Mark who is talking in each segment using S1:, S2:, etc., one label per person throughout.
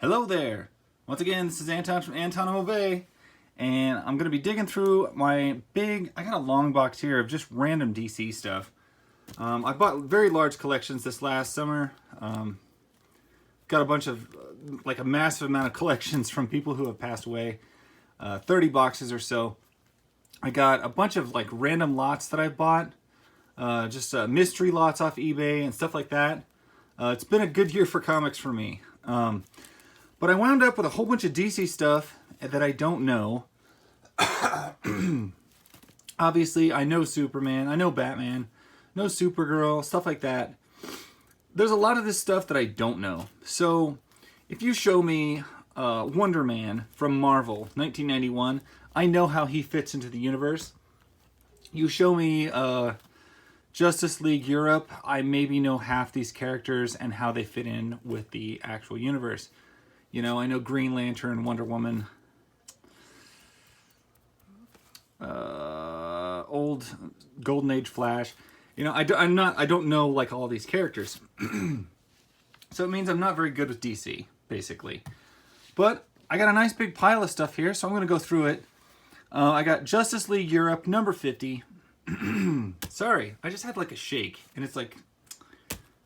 S1: Hello there! Once again, this is Anton from Antonimo Bay, and I'm going to be digging through my I got a long box here of just random DC stuff. I bought very large collections this last summer. Got a bunch of, like a massive amount of collections from people who have passed away. 30 boxes or so. I got a bunch of like random lots that I bought. Just mystery lots off eBay and stuff like that. It's been a good year for comics for me. But I wound up with a whole bunch of DC stuff that I don't know. Obviously, I know Superman, I know Batman, know Supergirl, stuff like that. There's a lot of this stuff that I don't know. So, if you show me Wonder Man from Marvel, 1991, I know how he fits into the universe. You show me Justice League Europe, I maybe know half these characters and how they fit in with the actual universe. You know, I know Green Lantern, Wonder Woman, old Golden Age Flash. You know, I don't know like all these characters. So it means I'm not very good with DC, basically. But I got a nice big pile of stuff here, so I'm going to go through it. I got Justice League Europe, number 50. Sorry, I just had like a shake, and it's like,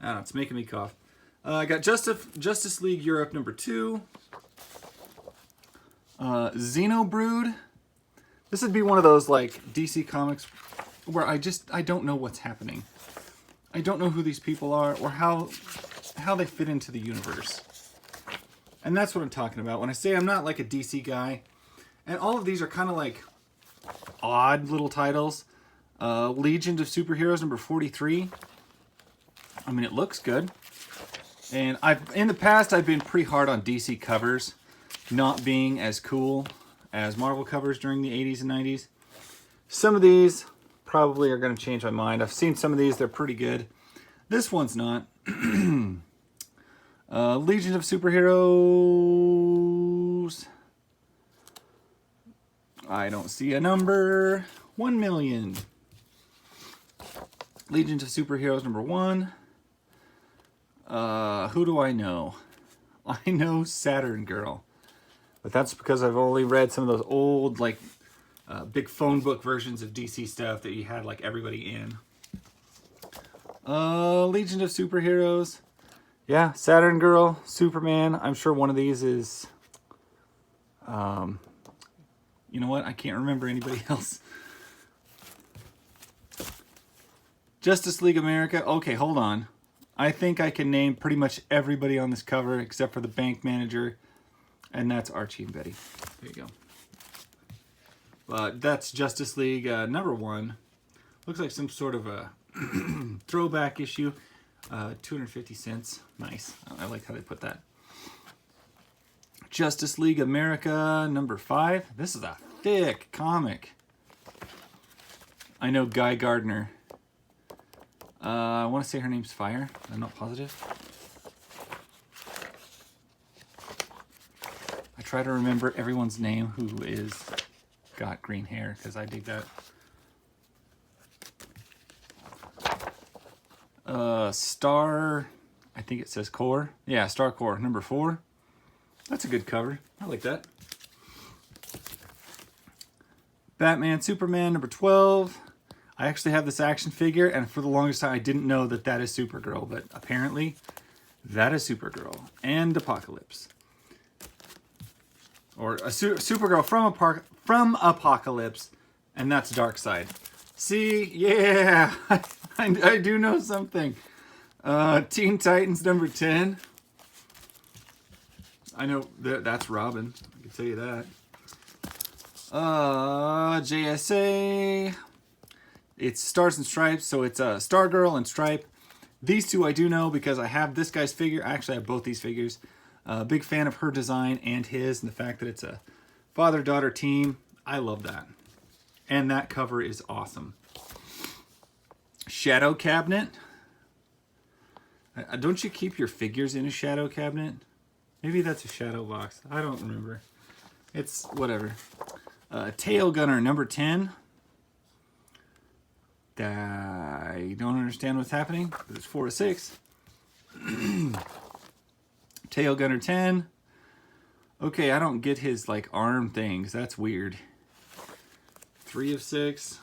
S1: I don't know, it's making me cough. I got Justice League Europe number 2. Xenobrood. This would be one of those like DC Comics where I don't know what's happening. I don't know who these people are or how they fit into the universe. And that's what I'm talking about when I say I'm not like a DC guy. And all of these are kind of like odd little titles. Legion of Superheroes number 43. I mean, it looks good. And in the past, I've been pretty hard on DC covers not being as cool as Marvel covers during the 80s and 90s. Some of these probably are going to change my mind. I've seen some of these, they're pretty good. This one's not. Legion of Superheroes. I don't see a number. 1 million. Legion of Superheroes number 1. Who do I know? I know Saturn Girl. But that's because I've only read some of those old, like, big phone book versions of DC stuff that you had, like, everybody in. Legion of Superheroes. Yeah, Saturn Girl, Superman. I'm sure one of these is... you know what? I can't remember anybody else. Justice League America. Okay, hold on. I think I can name pretty much everybody on this cover except for the bank manager, and that's Archie and Betty. There you go. That's Justice League number 1. Looks like some sort of a throwback issue. 250 cents. Nice. I like how they put that. Justice League America number 5. This is a thick comic. I know Guy Gardner. I want to say her name's Fire. I'm not positive. I try to remember everyone's name who is got green hair because I dig that. Star, I think it says Core. Yeah, Star Core number 4. That's a good cover. I like that. Batman Superman number 12. I actually have this action figure, and for the longest time I didn't know that that is Supergirl, but apparently that is Supergirl and Apocalypse. Or a Supergirl from Apocalypse, and that's Darkseid. See? Yeah! I do know something. Teen Titans number 10. I know that's Robin. I can tell you that. JSA. It's Stars and Stripes, so it's Stargirl and Stripe. These two I do know because I have this guy's figure. I actually have both these figures. Big fan of her design and his, and the fact that it's a father-daughter team. I love that. And that cover is awesome. Shadow Cabinet. Don't you keep your figures in a shadow cabinet? Maybe that's a shadow box. I don't remember. It's whatever. Tail Gunner number 10. I don't understand what's happening, but it's 4 to 6. Tail Gunner 10. Okay, I don't get his like arm things. That's weird. 3 of 6.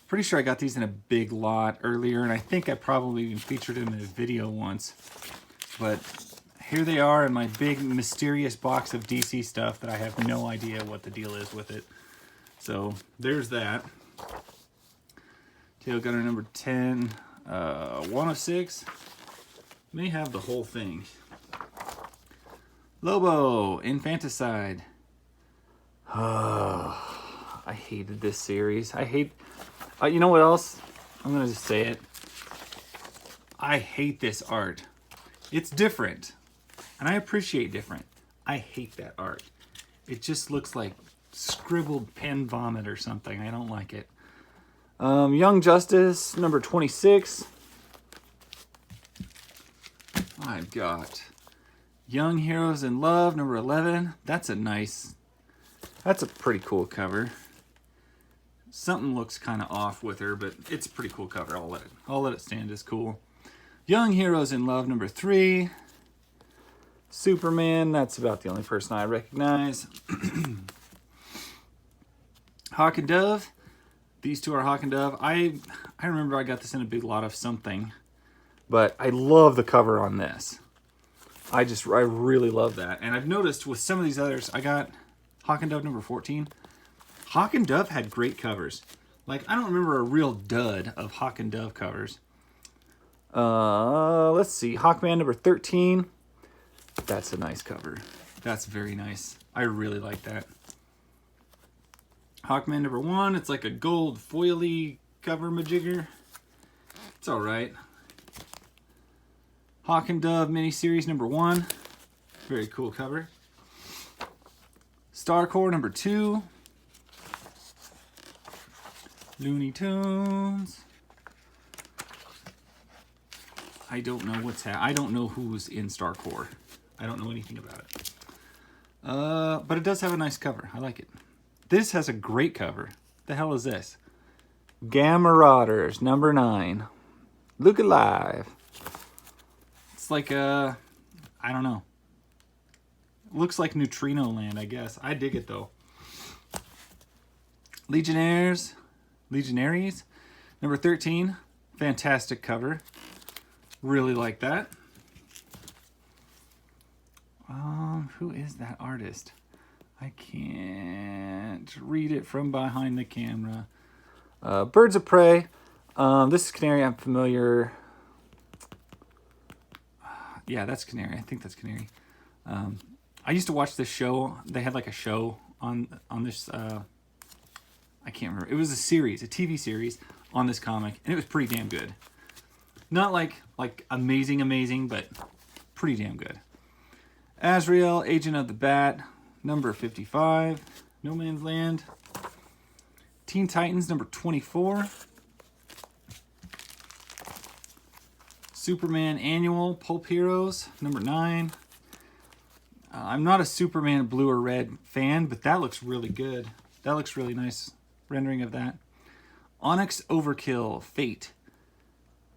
S1: Pretty sure I got these in a big lot earlier, and I think I probably even featured them in a video once. But here they are in my big mysterious box of DC stuff that I have no idea what the deal is with it. So there's that. Tail Gunner number 10. 1 of 6. May have the whole thing. Lobo, Infanticide. Oh, I hated this series. I hate... you know what else? I'm going to just say it. I hate this art. It's different. And I appreciate different. I hate that art. It just looks like scribbled pen vomit or something. I don't like it. Young Justice, number 26. I've got Young Heroes in Love, number 11. That's a pretty cool cover. Something looks kind of off with her, but it's a pretty cool cover. I'll let it stand as cool. Young Heroes in Love, number 3. Superman, that's about the only person I recognize. Hawk and Dove. These two are Hawk and Dove. I remember I got this in a big lot of something, but I love the cover on this. I really love that. And I've noticed with some of these others, I got Hawk and Dove number 14. Hawk and Dove had great covers. Like, I don't remember a real dud of Hawk and Dove covers. Let's see. Hawkman number 13. That's a nice cover. That's very nice. I really like that. Hawkman number 1. It's like a gold foily cover majigger. It's alright. Hawk and Dove miniseries number 1. Very cool cover. Star Corps number 2. Looney Tunes. I don't know I don't know who's in Star Corps. I don't know anything about it. But it does have a nice cover. I like it. This has a great cover. The hell is this? Gamma Marauders number 9. Look Alive. It's like I don't know. It looks like Neutrino Land, I guess. I dig it though. Legionaries, number 13. Fantastic cover. Really like that. Who is that artist? I can't read it from behind the camera. Birds of Prey. This is Canary. I'm familiar. Yeah, that's Canary. I think that's Canary. I used to watch this show. They had like a show on this. I can't remember. It was a series, a TV series on this comic, and it was pretty damn good. Not like amazing, but pretty damn good. Azrael, Agent of the Bat, number 55. No Man's Land. Teen Titans, number 24. Superman Annual, Pulp Heroes, number 9. I'm not a Superman blue or red fan, but that looks really good. That looks really nice rendering of that. Onyx Overkill, Fate.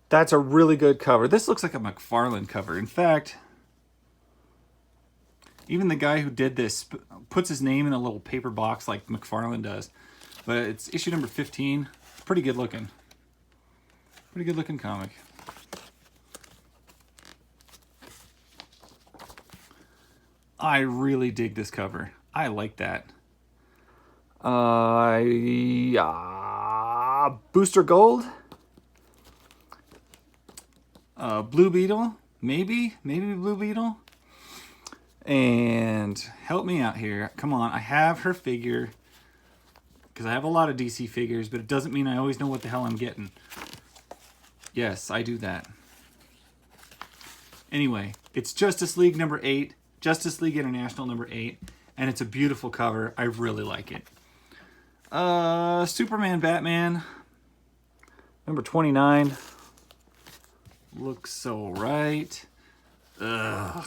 S1: That's a really good cover. This looks like a McFarlane cover. In fact, even the guy who did this puts his name in a little paper box like McFarlane does. But it's issue number 15. Pretty good looking. Pretty good looking comic. I really dig this cover. I like that. Booster Gold. Blue Beetle. Maybe Blue Beetle. And help me out here. Come on, I have her figure. Because I have a lot of DC figures, but it doesn't mean I always know what the hell I'm getting. Yes, I do that. Anyway, it's Justice League number 8. Justice League International number 8. And it's a beautiful cover. I really like it. Superman Batman number 29. Looks so right. Ugh.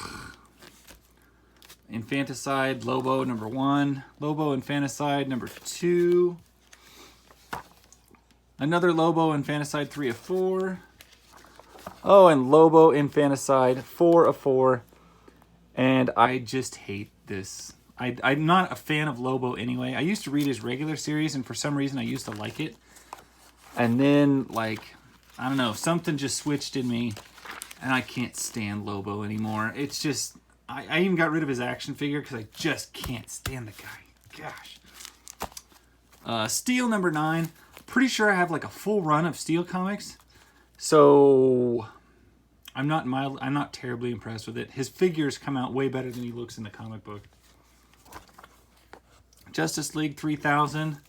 S1: Infanticide Lobo number 1. Lobo Infanticide number 2. Another Lobo Infanticide 3 of 4. Oh, and Lobo Infanticide 4 of 4. And And I just hate this. I'm not a fan of Lobo anyway. I used to read his regular series, and for some reason I used to like it. And then, like, I don't know, something just switched in me, and I can't stand Lobo anymore. It's just, I even got rid of his action figure because I just can't stand the guy. Gosh. Steel number 9. Pretty sure I have like a full run of Steel comics. So I'm not terribly impressed with it. His figures come out way better than he looks in the comic book. Justice League 3000.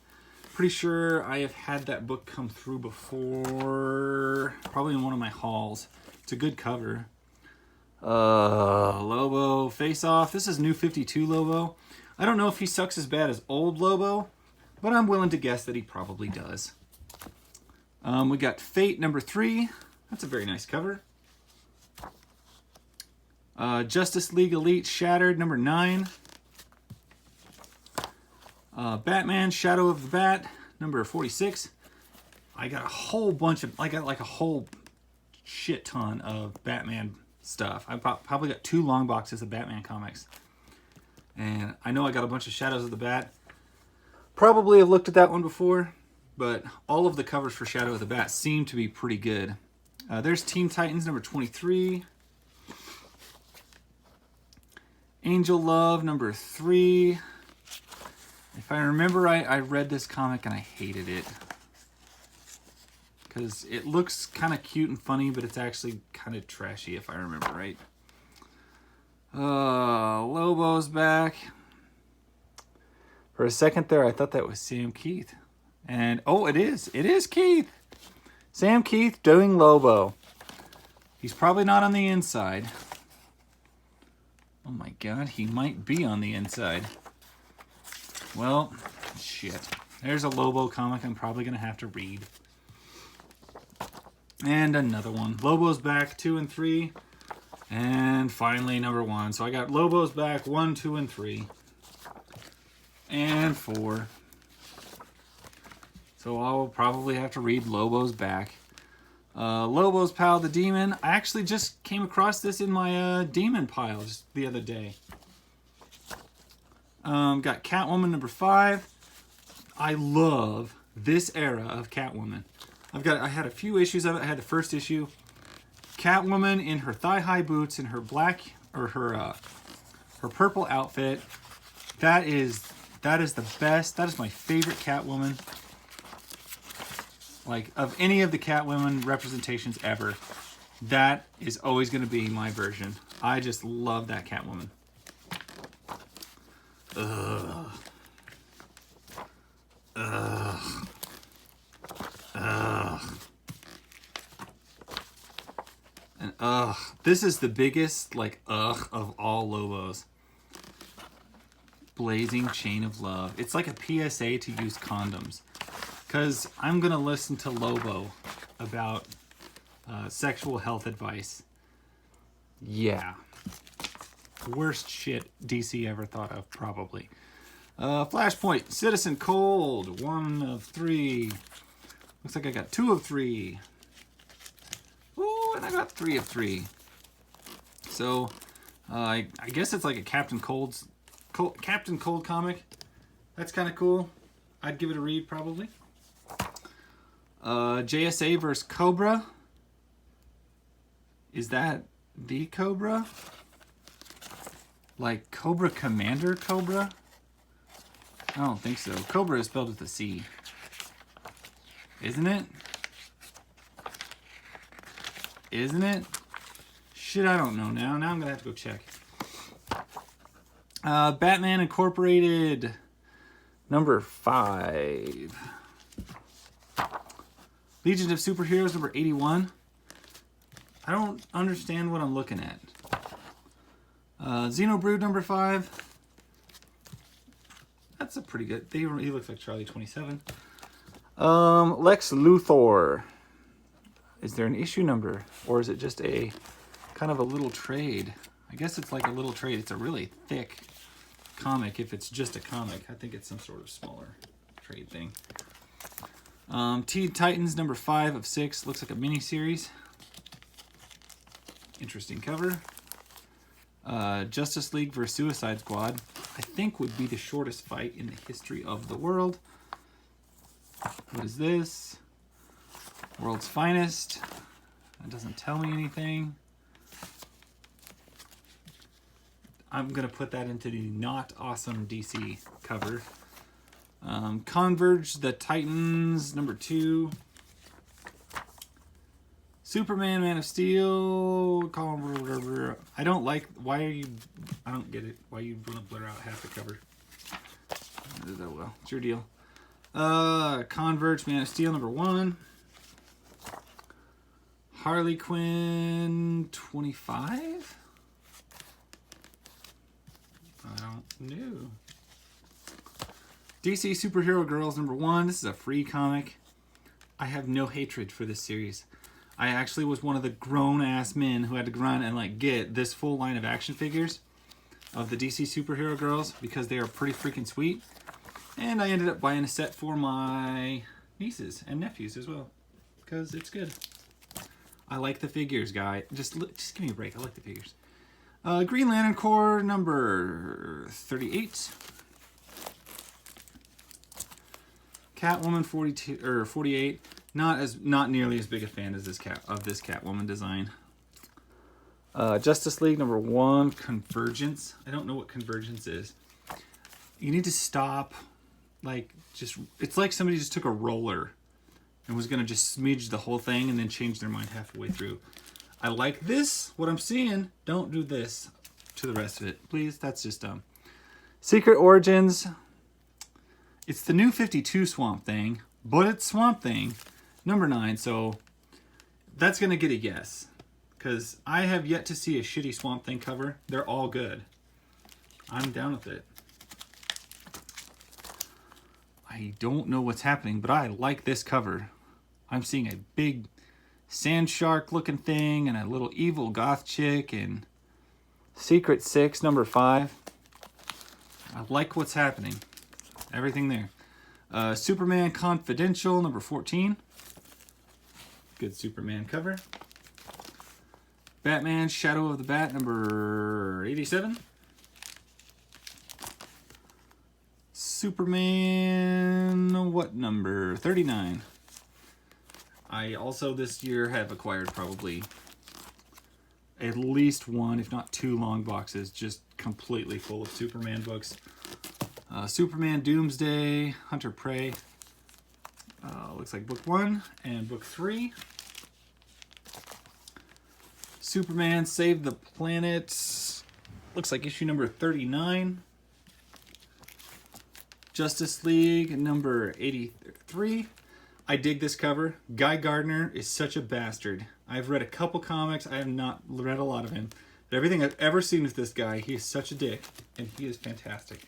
S1: Pretty sure I have had that book come through before. Probably in one of my hauls. It's a good cover. Lobo Face Off. This is New 52 Lobo. I don't know if he sucks as bad as old Lobo, but I'm willing to guess that he probably does. We got Fate number 3. That's a very nice cover. Justice League Elite Shattered number 9. Batman Shadow of the Bat number 46. I got a whole bunch of, I got like a whole shit ton of Batman stuff. I probably got 2 long boxes of Batman comics. And I know I got a bunch of Shadows of the Bat. Probably have looked at that one before, but all of the covers for Shadow of the Bat seem to be pretty good. There's Teen Titans number 23. Angel Love number 3. If I remember right, I read this comic and I hated it. Because it looks kind of cute and funny, but it's actually kind of trashy if I remember right. Lobo's back. For a second there, I thought that was Sam Keith. And, oh, it is. It is Keith. Sam Keith doing Lobo. He's probably not on the inside. Oh my god, he might be on the inside. Well, shit. There's a Lobo comic I'm probably going to have to read. And another one. Lobo's back 2 and 3. And finally number 1. So I got Lobo's back 1, 2, and 3. And 4. So I'll probably have to read Lobo's back. Lobo's Pal the Demon. I actually just came across this in my demon pile just the other day. Got Catwoman number 5. I love this era of Catwoman. I had a few issues of it. I had the first issue. Catwoman in her thigh-high boots and her black, or her purple outfit. That is the best. That is my favorite Catwoman. Like, of any of the Catwoman representations ever, that is always going to be my version. I just love that Catwoman. Ugh. Ugh. Ugh. And ugh. This is the biggest, like, ugh of all Lobos. Blazing Chain of Love. It's like a PSA to use condoms. Because I'm going to listen to Lobo about sexual health advice. Yeah. Worst shit DC ever thought of, probably. Flashpoint, Citizen Cold, 1 of 3. Looks like I got 2 of 3. Ooh, and I got 3 of 3. So, I guess it's like a Captain Cold comic. That's kind of cool. I'd give it a read, probably. JSA vs. Cobra. Is that the Cobra? Like Cobra Commander Cobra? I don't think so. Cobra is spelled with a C. Isn't it? Isn't it? Shit, I don't know now. Now I'm going to have to go check. Batman Incorporated number 5. Legion of Superheroes number 81. I don't understand what I'm looking at. Xenobrood number 5. That's a pretty good. He looks like Charlie 27. Lex Luthor. Is there an issue number, or is it just a kind of a little trade? I guess it's like a little trade. It's a really thick comic. If it's just a comic, I think it's some sort of smaller trade thing. Teen Titans number 5 of 6. Looks like a mini series. Interesting cover. Justice League vs. Suicide Squad, I think would be the shortest fight in the history of the world. What is this? World's Finest. That doesn't tell me anything. I'm going to put that into the not awesome DC cover. Converge the Titans, number 2. Superman, Man of Steel. I don't like. Why are you? I don't get it. Why you want to blur out half the cover? Oh well, it's your deal. Converge, Man of Steel, number 1. Harley Quinn, 25. I don't know. DC Superhero Girls, number 1. This is a free comic. I have no hatred for this series. I actually was one of the grown-ass men who had to run and like get this full line of action figures of the DC Superhero Girls because they are pretty freaking sweet. And I ended up buying a set for my nieces and nephews as well because it's good. I like the figures, guy. Just give me a break. I like the figures. Green Lantern Corps, number 38. Catwoman, 42 or 48. Not nearly as big a fan as this Catwoman design. Justice League number 1, Convergence. I don't know what Convergence is. You need to stop, it's like somebody just took a roller and was gonna just smidge the whole thing and then change their mind halfway through. I like this, what I'm seeing. Don't do this to the rest of it, please. That's just dumb. Secret Origins. It's the new 52 Swamp Thing, but it's Swamp Thing. Number 9, so that's going to get a yes. Because I have yet to see a shitty Swamp Thing cover. They're all good. I'm down with it. I don't know what's happening, but I like this cover. I'm seeing a big sand shark looking thing and a little evil goth chick and Secret 6, number 5. I like what's happening. Everything there. Superman Confidential, number 14. Good Superman cover. Batman Shadow of the Bat, number 87. Superman, what number? 39. I also this year have acquired probably at least 1, if not 2 long boxes just completely full of Superman books. Superman Doomsday, Hunter Prey. Looks like book 1 and book 3. Superman Save the Planet. Looks like issue number 39. Justice League number 83. I dig this cover. Guy Gardner is such a bastard. I've read a couple comics. I have not read a lot of him. But everything I've ever seen with this guy, he is such a dick. And he is fantastic.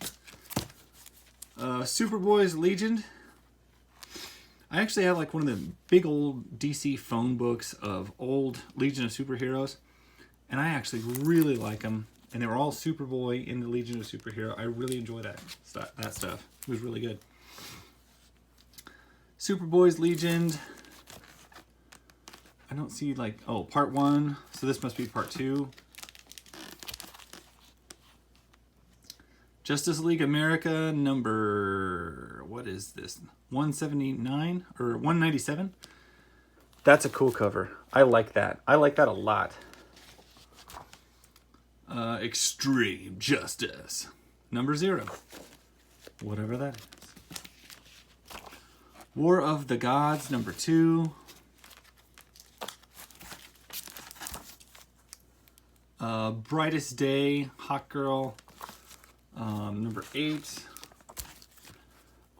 S1: Superboy's Legion. I actually have like one of the big old DC phone books of old Legion of Superheroes. And I actually really like them. And they were all Superboy in the Legion of Superhero. I really enjoy that stuff. It was really good. Superboy's Legion. I don't see part 1. So this must be part 2. Justice League America number, what is this? 179 or 197? That's a cool cover. I like that. I like that a lot. Extreme Justice number 0. Whatever that is. War of the Gods number 2. Brightest Day, Hot Girl, number 8.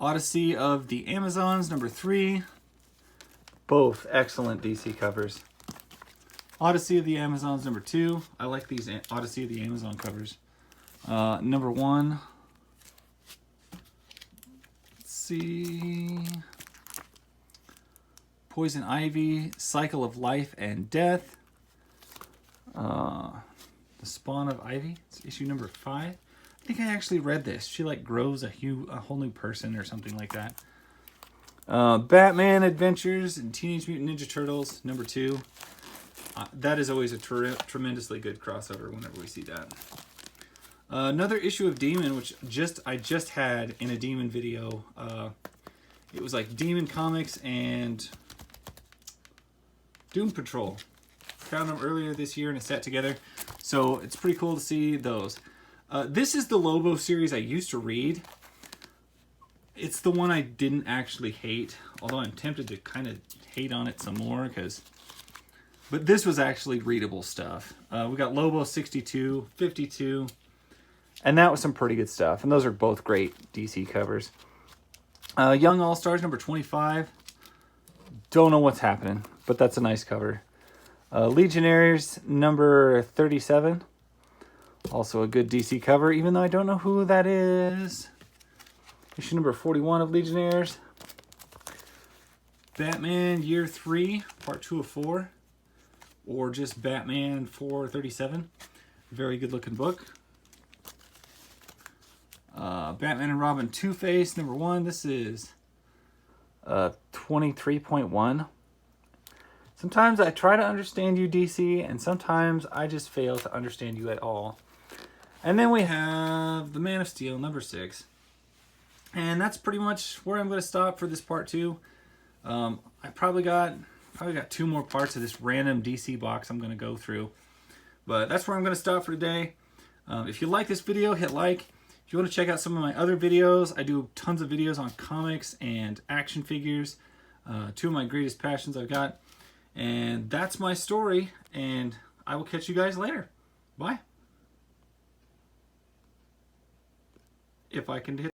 S1: Odyssey of the Amazons, number 3. Both excellent DC covers. Odyssey of the Amazons, number 2. I like these Odyssey of the Amazon covers. Number 1. Let's see. Poison Ivy, Cycle of Life and Death. The Spawn of Ivy. It's issue number 5. I think I actually read this. She grows a whole new person or something like that. Batman Adventures and Teenage Mutant Ninja Turtles, number 2. that is always a tremendously good crossover whenever we see that. Another issue of Demon, which I just had in a Demon video. It was like Demon Comics and Doom Patrol. Found them earlier this year in a set together, so it's pretty cool to see those. This is the Lobo series I used to read. It's the one I didn't actually hate, although I'm tempted to kind of hate on it some more, but this was actually readable stuff. We got Lobo 62, 52, and that was some pretty good stuff, and those are both great DC covers. Young All-Stars number 25. Don't know what's happening, but that's a nice cover. Legionnaires number 37. Also a good DC cover, even though I don't know who that is. Issue number 41 of Legionnaires. Batman Year 3, Part 2 of 4. Or just Batman 437. Very good looking book. Batman and Robin Two-Face number 1. This is 23.1. Sometimes I try to understand you, DC, and sometimes I just fail to understand you at all. And then we have the Man of Steel number 6. And that's pretty much where I'm going to stop for this part 2. I probably got 2 more parts of this random DC box I'm going to go through. But that's where I'm going to stop for today. If you like this video, hit like. If you want to check out some of my other videos, I do tons of videos on comics and action figures. 2 of my greatest passions I've got. And that's my story, and I will catch you guys later. Bye. If I can hit